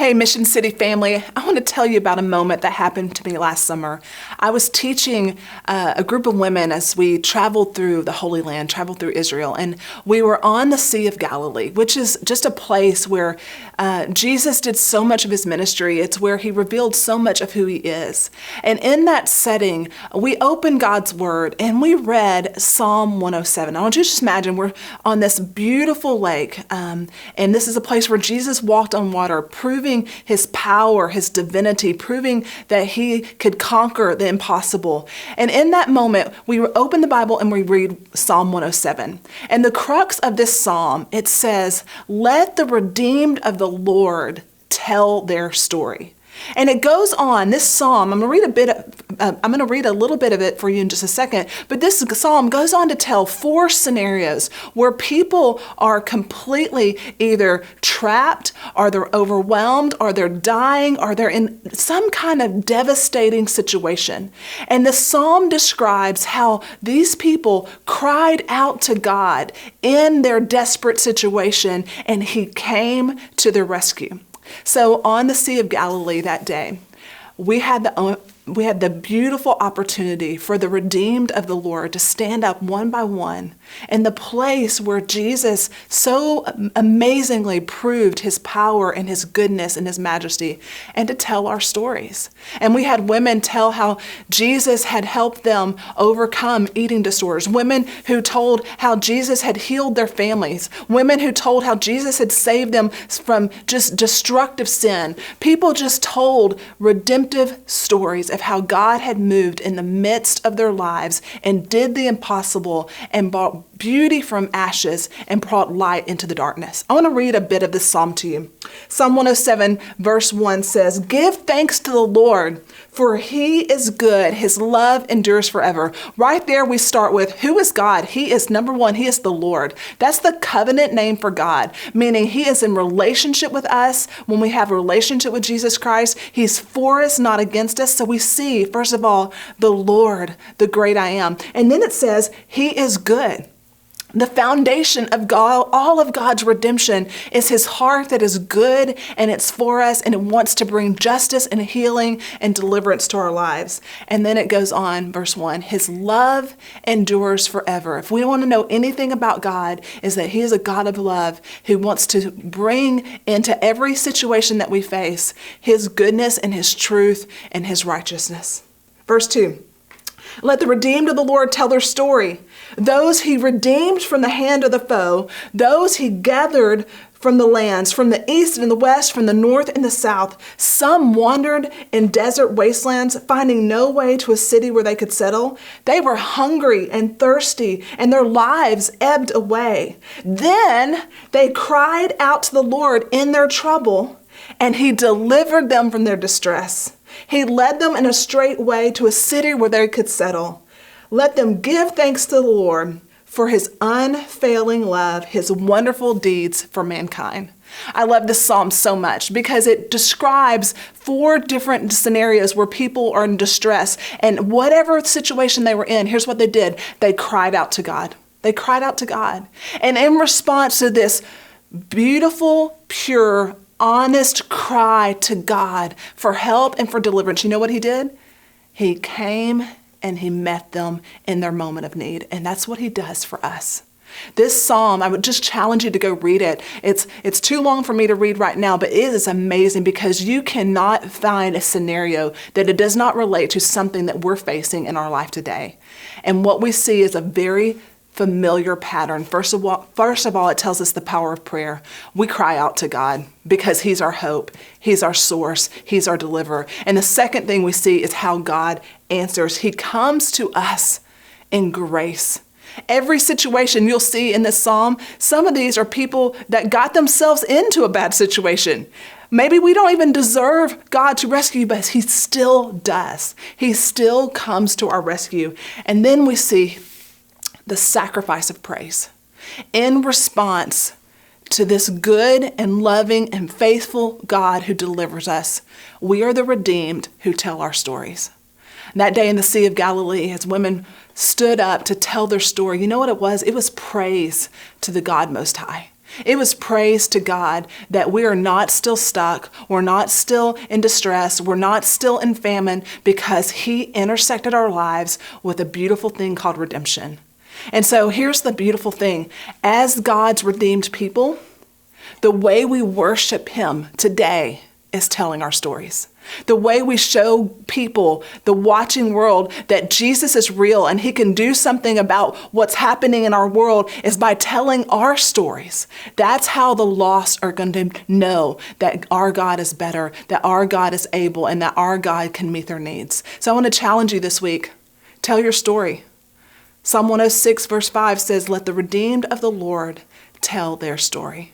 Hey, Mission City family, I want to tell you about a moment that happened to me last summer. I was teaching a group of women as we traveled through the Holy Land, traveled through Israel, and we were on the Sea of Galilee, which is just a place where Jesus did so much of his ministry. It's where he revealed so much of who he is. And in that setting, we opened God's Word and we read Psalm 107. I want you to just imagine we're on this beautiful lake, and this is a place where Jesus walked on water, proving his power, his divinity, proving that he could conquer the impossible. And in that moment, we open the Bible and we read Psalm 107. And the crux of this psalm, it says, "Let the redeemed of the Lord tell their story." And it goes on, this psalm, I'm going to read a little bit of it for you in just a second, but this psalm goes on to tell 4 scenarios where people are completely either trapped, or they're overwhelmed, or they're dying, or they're in some kind of devastating situation. And the psalm describes how these people cried out to God in their desperate situation, and he came to their rescue. So on the Sea of Galilee that day, we had the beautiful opportunity for the redeemed of the Lord to stand up one by one in the place where Jesus so amazingly proved his power and his goodness and his majesty, and to tell our stories. And we had women tell how Jesus had helped them overcome eating disorders, women who told how Jesus had healed their families, women who told how Jesus had saved them from just destructive sin. People just told redemptive stories of how God had moved in the midst of their lives and did the impossible and brought beauty from ashes and brought light into the darkness. I want to read a bit of this psalm to you. Psalm 107 verse 1 says, "Give thanks to the Lord, for he is good. His love endures forever." Right there we start with, who is God? He is, number one, he is the Lord. That's the covenant name for God, meaning he is in relationship with us. When we have a relationship with Jesus Christ, he's for us, not against us. So we see, first of all, the Lord, the great I am. And then it says, he is good. The foundation of God, all of God's redemption, is his heart that is good, and it's for us, and it wants to bring justice and healing and deliverance to our lives. And then it goes on, verse 1, his love endures forever. If we want to know anything about God, is that he is a God of love who wants to bring into every situation that we face his goodness and his truth and his righteousness. Verse 2, let the redeemed of the Lord tell their story. Those he redeemed from the hand of the foe, those he gathered from the lands, from the east and the west, from the north and the south. Some wandered in desert wastelands, finding no way to a city where they could settle. They were hungry and thirsty, and their lives ebbed away. Then they cried out to the Lord in their trouble, and he delivered them from their distress. He led them in a straight way to a city where they could settle. Let them give thanks to the Lord for his unfailing love, his wonderful deeds for mankind. I love this psalm so much because it describes 4 different scenarios where people are in distress. And whatever situation they were in, here's what they did. They cried out to God. They cried out to God. And in response to this beautiful, pure, honest cry to God for help and for deliverance, you know what he did? He came and he met them in their moment of need. And that's what he does for us. This psalm, I would just challenge you to go read it. It's too long for me to read right now, but it is amazing because you cannot find a scenario that it does not relate to something that we're facing in our life today. And what we see is a very familiar pattern. First of all, it tells us the power of prayer. We cry out to God because he's our hope. He's our source. He's our deliverer. And the second thing we see is how God answers. He comes to us in grace. Every situation you'll see in this psalm, some of these are people that got themselves into a bad situation. Maybe we don't even deserve God to rescue, but he still does. He still comes to our rescue. And then we see the sacrifice of praise. In response to this good and loving and faithful God who delivers us, we are the redeemed who tell our stories. And that day in the Sea of Galilee, as women stood up to tell their story, you know what it was? It was praise to the God Most High. It was praise to God that we are not still stuck, we're not still in distress, we're not still in famine, because he intersected our lives with a beautiful thing called redemption. And so here's the beautiful thing. As God's redeemed people, the way we worship him today is telling our stories. The way we show people, the watching world, that Jesus is real and he can do something about what's happening in our world is by telling our stories. That's how the lost are going to know that our God is better, that our God is able, and that our God can meet their needs. So I want to challenge you this week. Tell your story. Psalm 106 verse 5 says, "Let the redeemed of the Lord tell their story."